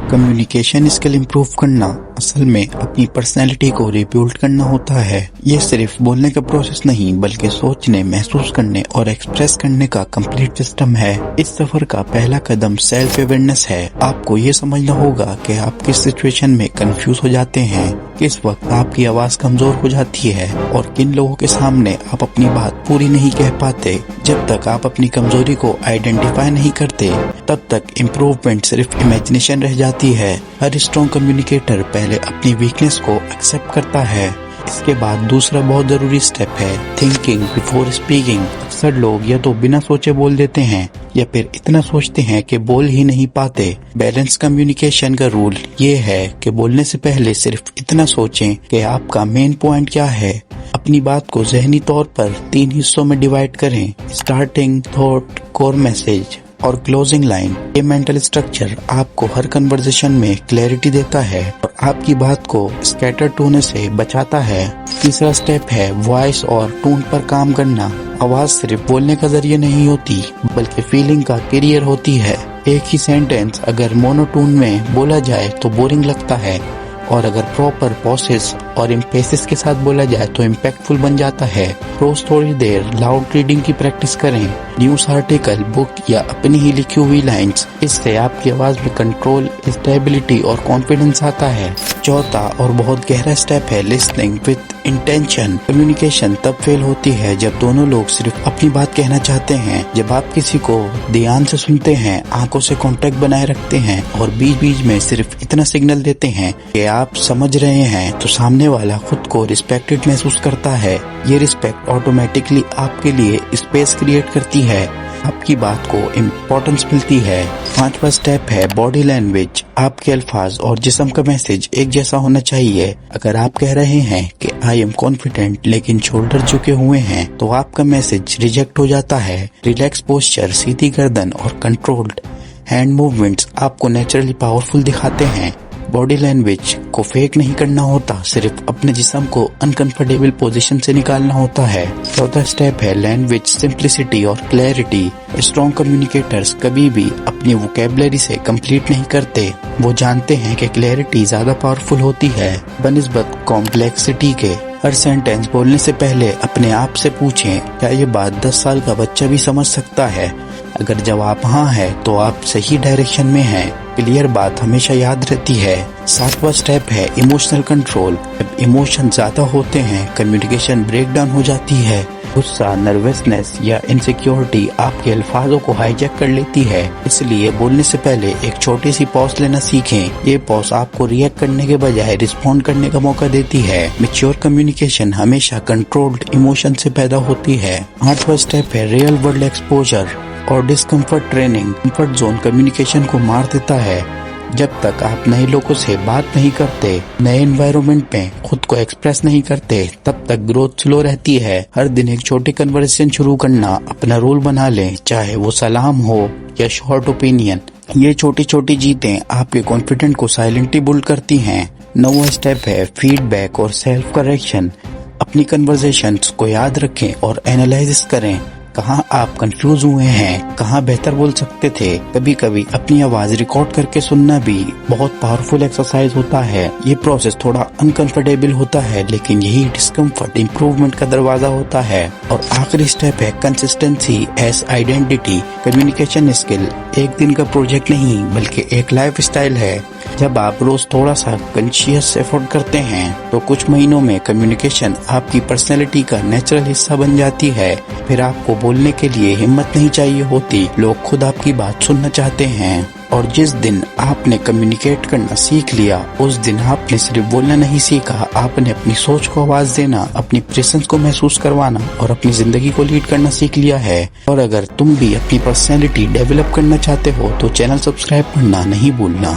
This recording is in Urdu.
کمیونیکیشن اسکل امپروو کرنا اصل میں اپنی پرسنالٹی کو ریبیلڈ کرنا ہوتا ہے۔ یہ صرف بولنے کا پروسیس نہیں بلکہ سوچنے، محسوس کرنے اور ایکسپریس کرنے کا کمپلیٹ سسٹم ہے۔ اس سفر کا پہلا قدم سیلف اویئرنیس ہے۔ آپ کو یہ سمجھنا ہوگا کہ آپ کس سچویشن میں کنفیوز ہو جاتے ہیں، کس وقت آپ کی آواز کمزور ہو جاتی ہے اور کن لوگوں کے سامنے آپ اپنی بات پوری نہیں کہہ پاتے۔ جب تک آپ اپنی کمزوری کو آئیڈینٹیفائی نہیں کرتے تب تک امپروومنٹ صرف امیجنیشن رہ جاتی ہے۔ ہر اسٹرانگ کمیونیکیٹر پہلے اپنی ویکنیس کو ایکسپٹ کرتا ہے۔ اس کے بعد دوسرا بہت ضروری سٹیپ ہے تھنکنگ بیفور اسپیکنگ۔ اکثر لوگ یا تو بنا سوچے بول دیتے ہیں یا پھر اتنا سوچتے ہیں کہ بول ہی نہیں پاتے۔ بیلنس کمیونیکیشن کا رول یہ ہے کہ بولنے سے پہلے صرف اتنا سوچیں کہ آپ کا مین پوائنٹ کیا ہے۔ اپنی بات کو ذہنی طور پر 3 حصوں میں ڈیوائیڈ کریں: اسٹارٹنگ تھاٹ، کور میسج اور کلوزنگ لائن۔ یہ مینٹل اسٹرکچر آپ کو ہر کنورزیشن میں کلیئرٹی دیتا ہے اور آپ کی بات کو اسکیٹرڈ ہونے سے بچاتا ہے۔ تیسرا سٹیپ ہے وائس اور ٹون پر کام کرنا۔ آواز صرف بولنے کا ذریعہ نہیں ہوتی بلکہ فیلنگ کا کیریئر ہوتی ہے۔ ایک ہی سینٹینس اگر مونوٹون میں بولا جائے تو بورنگ لگتا ہے اور اگر پراپر پوسز اور امپیسس کے ساتھ بولا جائے تو امپیکٹفل بن جاتا ہے۔ روز تھوڑی دیر لاؤڈ ریڈنگ کی پریکٹس کریں، نیوز آرٹیکل، بک یا اپنی ہی لکھی ہوئی لائنز۔ اس سے آپ کی آواز میں کنٹرول، اسٹیبلٹی اور کانفیڈنس آتا ہے۔ چوتھا اور بہت گہرا سٹیپ ہے لسننگ وتھ انٹینشن۔ کمیونیکیشن تب فیل ہوتی ہے جب دونوں لوگ صرف اپنی بات کہنا چاہتے ہیں۔ جب آپ کسی کو دھیان سے سنتے ہیں، آنکھوں سے کانٹیکٹ بنائے رکھتے ہیں اور بیچ بیچ میں صرف اتنا سگنل دیتے ہیں کہ آپ سمجھ رہے ہیں تو سامنے والا خود کو ریسپیکٹڈ محسوس کرتا ہے۔ یہ ریسپیکٹ آٹومیٹکلی آپ کے لیے اسپیس کریٹ کرتی ہے، آپ کی بات کو امپورٹنس ملتی ہے۔ پانچواں سٹیپ ہے باڈی لینگویج۔ آپ کے الفاظ اور جسم کا میسج ایک جیسا ہونا چاہیے۔ اگر آپ کہہ رہے ہیں کہ آئی ایم کانفیڈنٹ لیکن شولڈر جھکے ہوئے ہیں تو آپ کا میسج ریجیکٹ ہو جاتا ہے۔ ریلیکس پوسچر، سیدھی گردن اور کنٹرولڈ ہینڈ موومنٹس آپ کو نیچرلی پاورفل دکھاتے ہیں۔ باڈی لینگویج کو فیک نہیں کرنا ہوتا، صرف اپنے جسم کو انکمفرٹیبل پوزیشن سے نکالنا ہوتا ہے۔ چوتھا سٹیپ ہے لینگویج سمپلسٹی اور کلیئرٹی۔ اسٹرانگ کمیونیکیٹرز کبھی بھی اپنی ووکیبلری سے کمپلیٹ نہیں کرتے۔ وہ جانتے ہیں کہ کلیئرٹی زیادہ پاورفل ہوتی ہے بنسبت کمپلیکسٹی کے۔ ہر سینٹینس بولنے سے پہلے اپنے آپ سے پوچھیں کیا یہ بات 10 سال کا بچہ بھی سمجھ سکتا ہے؟ اگر جواب ہاں ہے تو آپ صحیح ڈائریکشن میں ہیں۔ کلیئر بات ہمیشہ یاد رہتی ہے۔ 7واں سٹیپ ہے ایموشنل کنٹرول۔ جب ایموشن زیادہ ہوتے ہیں کمیونیکیشن بریک ڈاؤن ہو جاتی ہے۔ غصہ، نروسنس یا انسیکیورٹی آپ کے الفاظوں کو ہائی جیک کر لیتی ہے۔ اس لیے بولنے سے پہلے ایک چھوٹی سی پاز لینا سیکھیں۔ یہ پاز آپ کو ریئیکٹ کرنے کے بجائے رسپونڈ کرنے کا موقع دیتی ہے۔ میچور کمیونیکیشن ہمیشہ کنٹرولڈ ایموشن سے پیدا ہوتی ہے۔ 8واں سٹیپ ہے ریئل ورلڈ ایکسپوجر اور discomfort training. Comfort zone communication کو مار دیتا ہے۔ جب تک آپ نئے لوگوں سے بات نہیں کرتے، نئے انوائرمنٹ میں خود کو ایکسپریس نہیں کرتے، تب تک گروتھ سلو رہتی ہے۔ ہر دن ایک چھوٹی کنورسیشن شروع کرنا اپنا رول بنا لیں، چاہے وہ سلام ہو یا شارٹ اوپینین۔ یہ چھوٹی چھوٹی جیتیں آپ کے کانفیڈنٹ کو سائلنٹلی بلڈ کرتی ہیں۔ 9واں سٹیپ ہے فیڈ بیک اور سیلف کریکشن۔ اپنی کنورسیشنز کو یاد رکھیں اور اینالائز کریں۔ کہاں آپ کنفیوز ہوئے ہیں، کہاں بہتر بول سکتے تھے۔ کبھی کبھی اپنی آواز ریکارڈ کر کے سننا بھی بہت پاورفل ایکسرسائز ہوتا ہے۔ یہ پروسیس تھوڑا انکمفرٹیبل ہوتا ہے لیکن یہی ڈسکمفرٹ امپروومنٹ کا دروازہ ہوتا ہے۔ اور آخری سٹیپ ہے consistency as identity. Communication skill ایک دن کا پروجیکٹ نہیں بلکہ ایک لائف اسٹائل ہے۔ جب آپ روز تھوڑا سا کنشیس ایفورٹ کرتے ہیں تو کچھ مہینوں میں کمیونیکیشن آپ کی پرسنالٹی کا نیچرل حصہ بن جاتی ہے۔ پھر آپ کو بولنے کے لیے ہمت نہیں چاہیے ہوتی، لوگ خود آپ کی بات سننا چاہتے ہیں۔ اور جس دن آپ نے کمیونیکیٹ کرنا سیکھ لیا اس دن آپ نے صرف بولنا نہیں سیکھا، آپ نے اپنی سوچ کو آواز دینا، اپنی پریزنس کو محسوس کروانا اور اپنی زندگی کو لیڈ کرنا سیکھ لیا ہے۔ اور اگر تم بھی اپنی پرسنالٹی ڈیولپ کرنا چاہتے ہو تو چینل سبسکرائب کرنا نہیں بھولنا۔